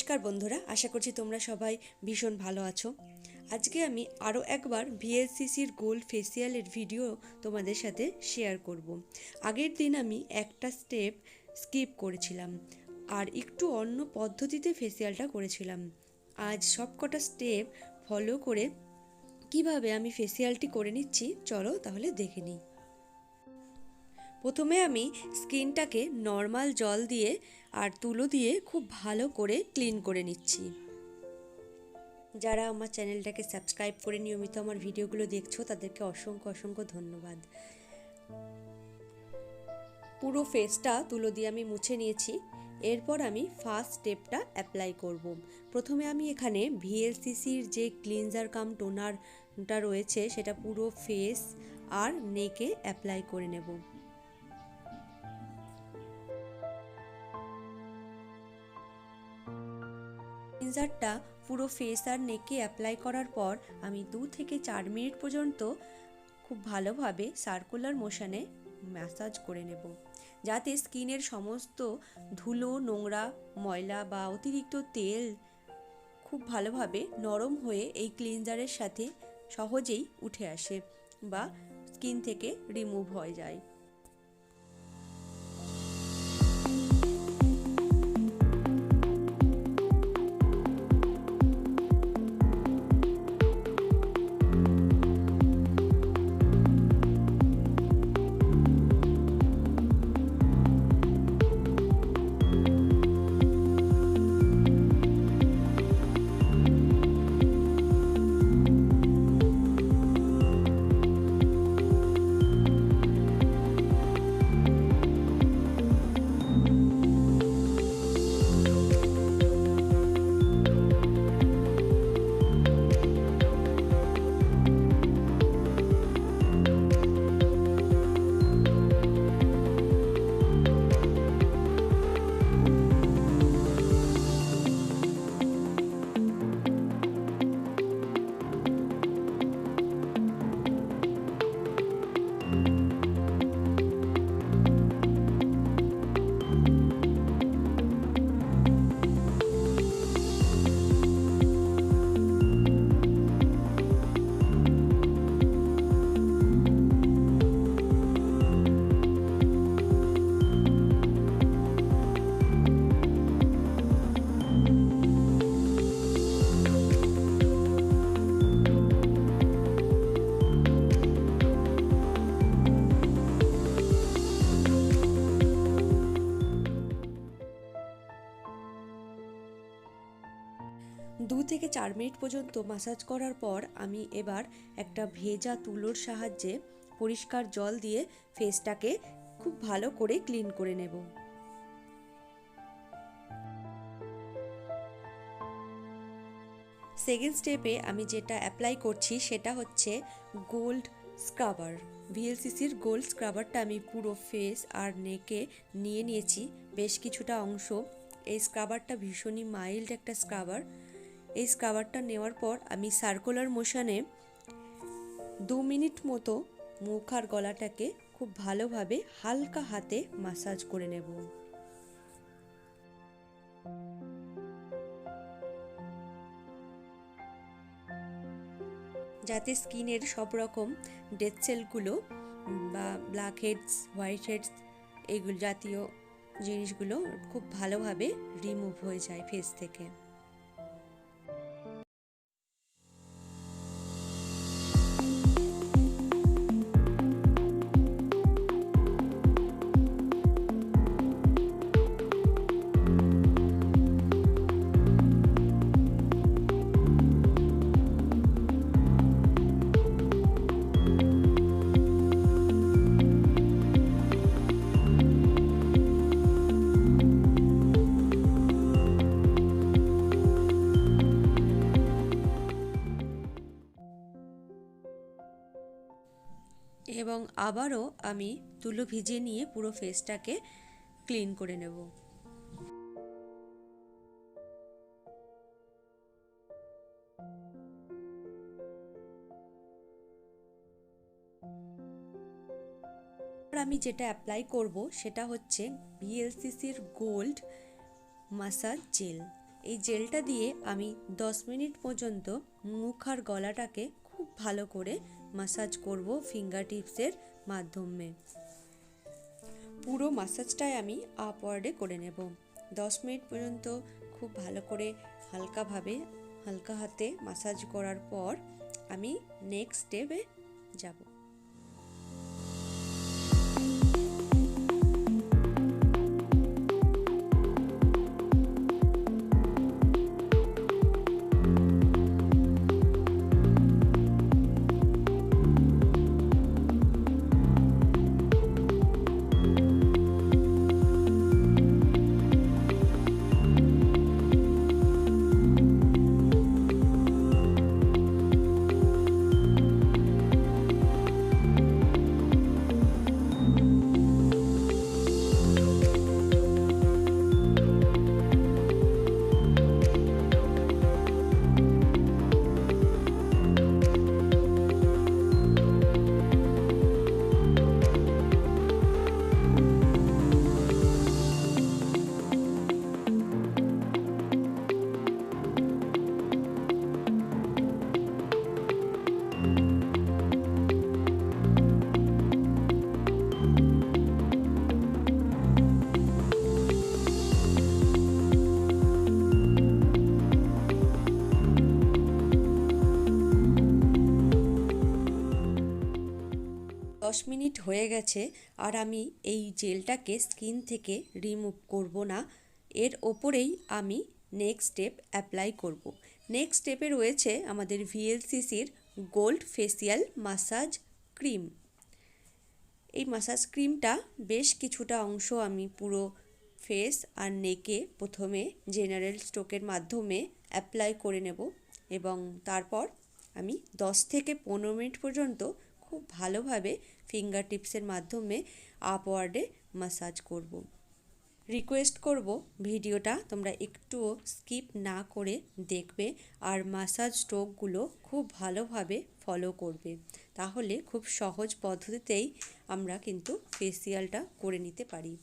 নমস্কার বন্ধুরা, আশা করছি তোমরা সবাই ভীষণ ভালো আছো। আজকে আমি আরও একবার ভিএলসিসির গোল্ড ফেসিয়ালের ভিডিও তোমাদের সাথে শেয়ার করব। আগের দিন আমি একটা স্টেপ স্কিপ করেছিলাম আর একটু অন্য পদ্ধতিতে ফেসিয়ালটা করেছিলাম। আজ সবকটা স্টেপ ফলো করে কিভাবে আমি ফেসিয়ালটি করে নিচ্ছি চলো তাহলে দেখে নিই। প্রথমে আমি স্কিনটাকে নর্মাল জল দিয়ে আর তুলো দিয়ে খুব ভালো করে ক্লিন করে নিচ্ছি। যারা আমার চ্যানেলটাকে সাবস্ক্রাইব করে নিয়মিত আমার ভিডিওগুলো দেখছো তাদেরকে অসংখ্য অসংখ্য ধন্যবাদ। পুরো ফেসটা তুলো দিয়ে আমি মুছে নিয়েছি। এরপর আমি ফার্স্ট স্টেপটা অ্যাপ্লাই করব। প্রথমে আমি এখানে ভিএলসিসির যে ক্লিনজার কাম টোনারটা রয়েছে সেটা পুরো ফেস আর নেকে অ্যাপ্লাই করে নেব। ক্লিনজারটা পুরো ফেস আর নেকে অ্যাপ্লাই করার পর আমি 2 থেকে 4 মিনিট পর্যন্ত খুব ভালোভাবে সার্কুলার মোশনে ম্যাসাজ করে নেব, যাতে স্কিনের সমস্ত ধুলো, নোংরা, ময়লা বা অতিরিক্ত তেল খুব ভালোভাবে নরম হয়ে এই ক্লিনজারের সাথে সহজেই উঠে আসে বা স্কিন থেকে রিমুভ হয়ে যায়। দু থেকে 4 মিনিট পর্যন্ত ম্যাসাজ করার পর আমি এবার একটা ভেজা তুলোর সাহায্যে পরিষ্কার জল দিয়ে ফেসটাকে খুব ভালো করে ক্লিন করে নেব। সেকেন্ড স্টেপে আমি যেটা অ্যাপ্লাই করছি সেটা হচ্ছে গোল্ড স্ক্রাবার। ভিএলসিসির গোল্ড স্ক্রাবারটা আমি পুরো ফেস আর নেকে নিয়ে নিয়েছি বেশ কিছুটা অংশ। এই স্ক্রাবারটা ভীষণই মাইল্ড একটা স্ক্রাবার। এই স্ক্রাবারটা নেওয়ার পর আমি সার্কুলার মোশনে 2 মিনিট মতো মুখ আর গলাটাকে খুব ভালোভাবে হালকা হাতে ম্যাসাজ করে নেব। যাতে স্কিনের সব রকম ডেড সেলগুলো বা ব্ল্যাক হেডস, হোয়াইট হেডস এইগুলো জাতীয় জিনিসগুলো খুব ভালোভাবে রিমুভ হয়ে যায় ফেস থেকে। এবং আবারও আমি তুলো ভিজিয়ে নিয়ে পুরো ফেসটাকে ক্লিন করে নেব। আমি যেটা অ্যাপ্লাই করব সেটা হচ্ছে ভিএলসিসির গোল্ড মাসাজ জেল। এই জেলটা দিয়ে আমি 10 মিনিট পর্যন্ত মুখ আর গলাটাকে খুব ভালো করে ম্যাসাজ করব ফিঙ্গার টিপসের মাধ্যমে। পুরো ম্যাসাজটাই আমি আপওয়ার্ডে করে নেব। 10 মিনিট পর্যন্ত খুব ভালো করে হালকা হাতে ম্যাসাজ করার পর আমি নেক্সট স্টেপে যাব। 10 মিনিট হয়ে গেছে আর আমি এই জেলটাকে স্কিন থেকে রিমুভ করব না, এর ওপরেই আমি নেক্সট স্টেপ অ্যাপ্লাই করব। নেক্সট স্টেপে রয়েছে আমাদের VLCCর গোল্ড ফেসিয়াল মাসাজ ক্রিম। এই মাসাজ ক্রিমটা বেশ কিছুটা অংশ আমি পুরো ফেস আর নেকে প্রথমে জেনারেল স্ট্রোকের মাধ্যমে অ্যাপ্লাই করে নেব এবং তারপর আমি 10 থেকে 15 মিনিট পর্যন্ত খুব ভালোভাবে ফিঙ্গার টিপসের মাধ্যমে আপওয়ার্ডে মাসাজ করব। রিকোয়েস্ট করব ভিডিওটা তোমরা একটুও স্কিপ না করে দেখবে আর মাসাজ স্ট্রোকগুলো খুব ভালোভাবে ফলো করবে, তাহলে খুব সহজ পদ্ধতিতেই আমরা কিন্তু ফেসিয়ালটা করে নিতে পারি।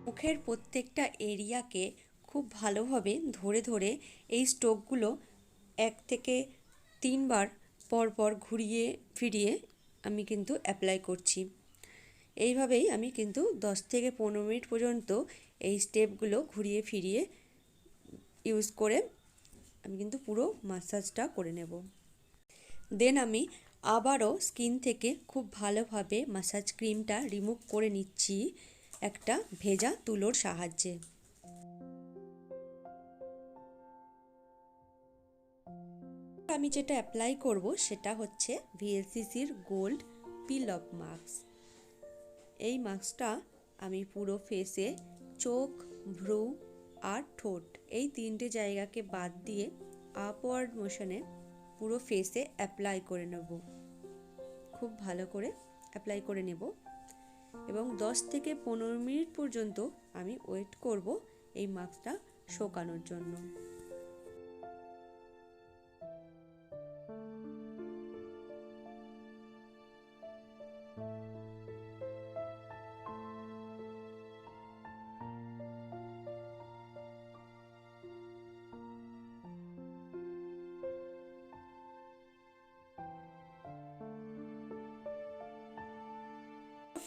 মুখের প্রত্যেকটা এরিয়াকে খুব ভালোভাবে ধরে ধরে এই স্ট্রোকগুলো 1 থেকে 3 বার পর ঘুরিয়ে ফিরিয়ে আমি কিন্তু অ্যাপ্লাই করছি। এইভাবেই আমি কিন্তু 10 থেকে 15 মিনিট পর্যন্ত এই স্টেপগুলো ঘুরিয়ে ফিরিয়ে ইউজ করে আমি কিন্তু পুরো ম্যাসাজটা করে নেব। দেন আমি আবারও স্কিন থেকে খুব ভালোভাবে ম্যাসাজ ক্রিমটা রিমুভ করে নিচ্ছি একটা ভেজা তুলোর সাহায্যে। আমি যেটা অ্যাপ্লাই করব সেটা হচ্ছে ভিএলসিসির গোল্ড পিল অফ মাস্ক। এই মাস্কটা আমি পুরো ফেসে চোখ, ভ্রু আর ঠোঁট এই 3টে জায়গাকে বাদ দিয়ে আপওয়ার্ড মোশনে পুরো ফেসে অ্যাপ্লাই করে নেব। খুব ভালো করে অ্যাপ্লাই করে নেব এবং 10 থেকে 15 মিনিট পর্যন্ত আমি ওয়েট করব এই মাস্কটা শুকানোর জন্য।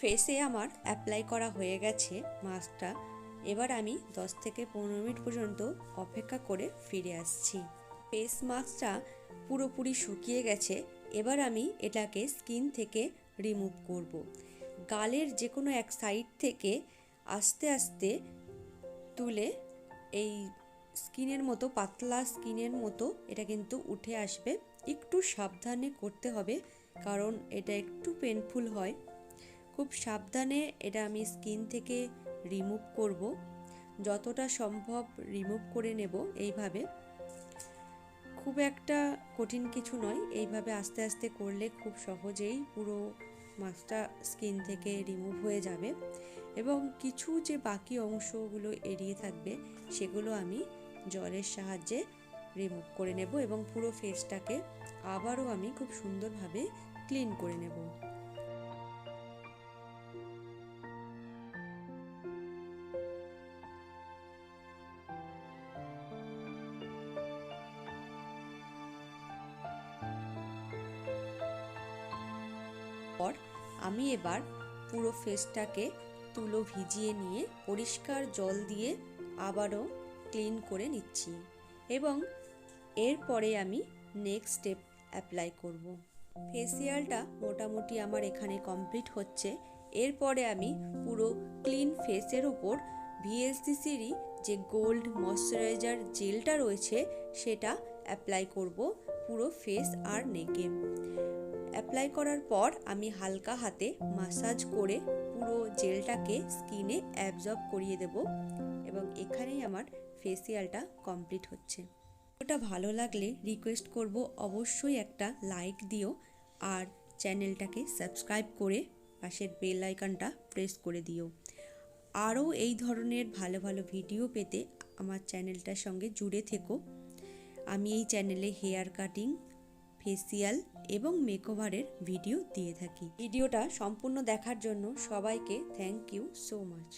ফেসে আমার অ্যাপ্লাই করা হয়ে গেছে মাস্কটা। এবার আমি 10 থেকে 15 মিনিট পর্যন্ত অপেক্ষা করে ফিরে আসছি। ফেস মাস্কটা পুরোপুরি শুকিয়ে গেছে। এবার আমি এটাকে স্কিন থেকে রিমুভ করব। গালের যে কোনো এক সাইড থেকে আস্তে আস্তে তুলে এই স্কিনের মতো, পাতলা স্কিনের মতো এটা কিন্তু উঠে আসবে। একটু সাবধানে করতে হবে কারণ এটা একটু পেনফুল হয়। খুব সাবধানে এটা আমি স্কিন থেকে রিমুভ করব। যতটা সম্ভব রিমুভ করে নেব এইভাবে। খুব একটা কঠিন কিছু নয়, এইভাবে আস্তে আস্তে করলে খুব সহজেই পুরো মাস্কটা স্কিন থেকে রিমুভ হয়ে যাবে এবং কিছু যে বাকি অংশগুলো এড়িয়ে থাকবে সেগুলো আমি জলের সাহায্যে রিমুভ করে নেব এবং পুরো ফেসটাকে আবারও আমি খুব সুন্দরভাবে ক্লিন করে নেব। পর আমি এবার পুরো ফেসটাকে তুলো ভিজিয়ে নিয়ে পরিষ্কার জল দিয়ে আবারও ক্লিন করে নিচ্ছি এবং এরপরে আমি নেক্সট স্টেপ অ্যাপ্লাই করব। ফেসিয়ালটা মোটামুটি আমার এখানে কমপ্লিট হচ্ছে। এরপরে আমি পুরো ক্লিন ফেসের ওপর ভিএলসিসিরই যে গোল্ড ময়শ্চারাইজার জেলটা রয়েছে সেটা অ্যাপ্লাই করব পুরো ফেস আর নেকে। অ্যাপ্লাই করার পর আমি হালকা হাতে মাসাজ করে পুরো জেলটাকে স্কিনে অ্যাবজর্ব করিয়ে দেব এবং এখানেই আমার ফেসিয়ালটা কমপ্লিট হচ্ছে। ওটা ভালো লাগলে রিকোয়েস্ট করব অবশ্যই একটা লাইক দিও আর চ্যানেলটাকে সাবস্ক্রাইব করে পাশের বেল আইকনটা প্রেস করে দিও। আরও এই ধরনের ভালো ভালো ভিডিও পেতে আমার চ্যানেলটার সঙ্গে জুড়ে থেকো। আমি এই চ্যানেলে হেয়ার কাটিং, ফেসিয়াল এবং মেকওভারের ভিডিও দিয়ে থাকি। ভিডিওটা সম্পূর্ণ দেখার জন্য সবাইকে থ্যাংক ইউ সো মাচ।